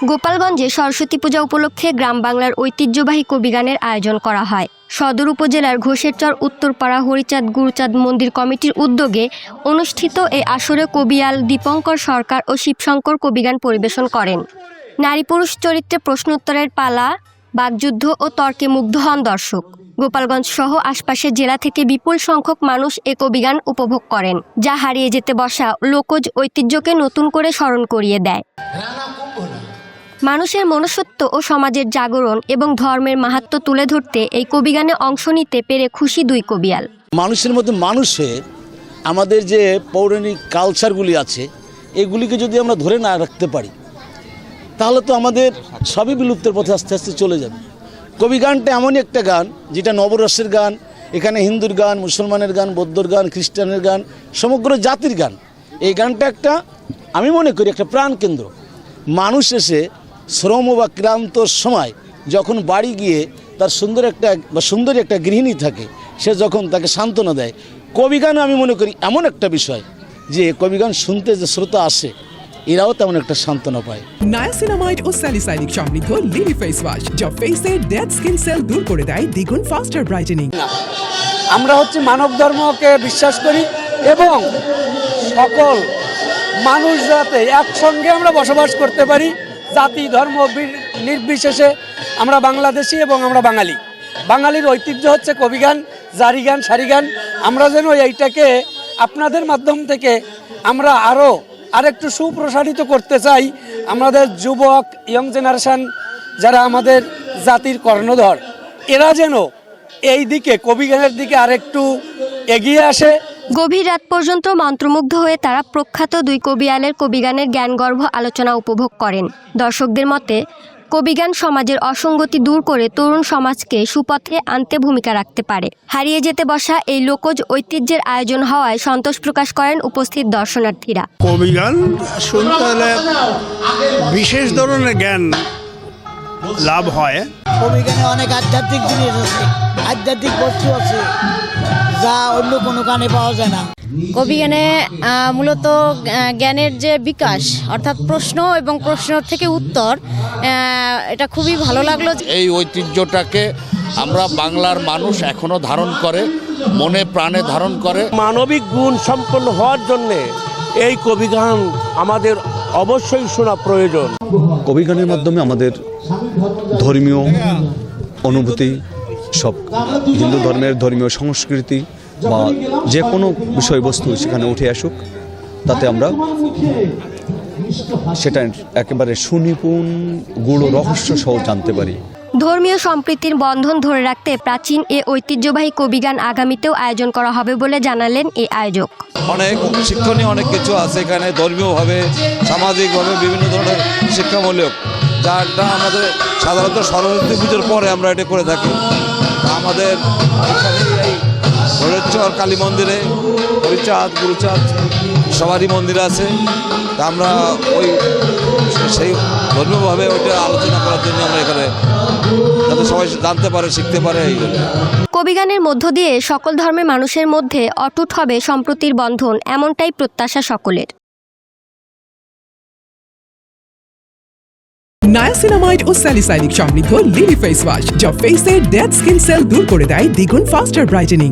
গোপালগঞ্জে সরস্বতী পূজা উপলক্ষে গ্রাম বাংলার ঐতিহ্যবাহী কবিগানের আয়োজন করা হয়। সদর উপজেলার ঘোষেরচর উত্তরপাড়া হরিচাঁদ গুরুচাঁদ মন্দির কমিটির উদ্যোগে অনুষ্ঠিত এই আসরে কবিয়াল দীপঙ্কর সরকার ও শিবশঙ্কর কবিগান পরিবেশন করেন। নারী পুরুষ চরিত্রে প্রশ্নোত্তরের পালা, বাকযুদ্ধ ও তর্কে মুগ্ধ হন দর্শক। গোপালগঞ্জ সহ আশপাশের জেলা থেকে বিপুল সংখ্যক মানুষ এ কবিগান উপভোগ করেন, যা হারিয়ে যেতে বসা লোকজ ঐতিহ্যকে নতুন করে স্মরণ করিয়ে দেয়। মানুষের মনুষ্যত্ব ও সমাজের জাগরণ এবং ধর্মের মাহাত্ম্য তুলে ধরতে এই কবিগানে অংশ নিতে পেরে খুশি দুই কবিয়াল। মানুষের মধ্যে মানুষের আমাদের যে পৌরাণিক কালচারগুলি আছে, এগুলিকে যদি আমরা ধরে না রাখতে পারি তাহলে তো আমাদের সবই বিলুপ্তের পথে আস্তে আস্তে চলে যাবে। কবিগানটা এমনই একটা গান যেটা নবরসের গান। এখানে হিন্দুর গান, মুসলমানের গান, বৌদ্ধর গান, খ্রিস্টানের গান, সমগ্র জাতির গান। এই গানটা একটা, আমি মনে করি, একটা প্রাণকেন্দ্র। মানুষ এসে শ্রম বা ক্লান্তর সময় যখন বাড়ি গিয়ে তার সুন্দরী একটা গৃহিণী থাকে, সে যখন তাকে সান্ত্বনা দেয়, কবিগান আমি মনে করি এমন একটা বিষয় যে কবিগান শুনতে যে শ্রোতা আসে, এরাও তেমন একটা সান্ত্বনা পায়। নায়াসিনামাইড ও স্যালিসাইলিক সমৃদ্ধ লিলি ফেস ওয়াশ, যা ফেসের ডেড স্কিন সেল দূর করে দেয় দ্বিগুণ ফাস্টার ব্রাইটেনিং। আমরা মানব ধর্মকে বিশ্বাস করি এবং সকল মানুষ যাতে একসঙ্গে আমরা বসবাস করতে পারি, জাতি ধর্ম নির্বিশেষে। আমরা বাংলাদেশি এবং আমরা বাঙালি। বাঙালির ঐতিহ্য হচ্ছে কবিগান, জারিগান, সারিগান। আমরা যেন এইটাকে আপনাদের মাধ্যম থেকে আমরা আরেকটু সুপ্রসারিত করতে চাই। আমাদের যুবক, ইয়ং জেনারেশন যারা আমাদের জাতির কর্ণধর, এরা যেন এই দিকে কবিগানের দিকে আরেকটু এগিয়ে আসে। গভীর রাত পর্যন্ত মন্ত্রমুগ্ধ হয়ে তারা প্রখ্যাত দুই কবিয়ালের কবিগানের জ্ঞানগর্ভ আলোচনা উপভোগ করেন। দর্শকদের মতে কবিগান সমাজের অসঙ্গতি দূর করে তরুণ সমাজকে সুপথে আনতে ভূমিকা রাখতে পারে। হারিয়ে যেতে বসা এই লোকজ ঐতিহ্যের আয়োজন হওয়ায় সন্তোষ প্রকাশ করেন উপস্থিত দর্শনার্থীরা। কবিগান শুনতে হলে বিশেষ ধরনের জ্ঞান লাভ হয়। কবিগানে অনেক আধ্যাত্মিক জিনিস আছে, আধ্যাত্মিক বস্তু আছে যা অন্য কোনো গানে পাওয়া যায় না। কবিগানে মূলত জ্ঞানের যে বিকাশ, অর্থাৎ প্রশ্ন এবং প্রশ্ন থেকে উত্তর, এটা খুবই ভালো লাগলো। এই ঐতিহ্যটাকে আমরা বাংলার মানুষ এখনো ধারণ করে, মনে প্রাণে ধারণ করে। মানবিক গুণ সম্পন্ন হওয়ার জন্যে এই কবিগান আমাদের অবশ্যই শোনা প্রয়োজন। কবিগানের মাধ্যমে আমাদের ধর্মীয় অনুভূতি, সব হিন্দু ধর্মের ধর্মীয় সংস্কৃতি বা যে কোনো বিষয়বস্তু সেখানে উঠে আসুক, তাতে আমরা সেটা একেবারে সুনিপুণ গূঢ় রহস্য সহ জানতে পারি। ধর্মীয় সম্প্রীতির বন্ধন ধরে রাখতে প্রাচীন এ ঐতিহ্যবাহী কবিগান আগামীতেও আয়োজন করা হবে বলে জানালেন এই আয়োজক। অনেক শিক্ষণীয় অনেক কিছু আছে এখানে, ধর্মীয়ভাবে, সামাজিকভাবে বিভিন্ন ধরনের শিক্ষামূলক, যাটা আমাদের সাধারণত সরস্বতী পুজোর পরে আমরা এটা করে থাকি। আমাদের এই হরিচর কালী মন্দিরে, হরিচাঁদ গুরুচাঁদ সবারই মন্দির আছে। তা আমরা সেই ধর্মীয়ভাবে ওইটা আলোচনা করার জন্য আমরা এখানে, যাতে সবাই জানতে পারে, শিখতে পারে। এই জন্য কবিগানের মধ্য দিয়ে সকল ধর্মের মানুষের মধ্যে অটুট হবে সম্প্রীতির বন্ধন, এমনটাই প্রত্যাশা সকলের। নায়াসিনামাইড ও স্যালিসাইলিক সমৃদ্ধ লিলি ফেস ওয়াশ, যা ফেসের ডেড স্কিন সেল দূর করে দেয় দ্বিগুণ ফাস্টার ব্রাইটেনিং।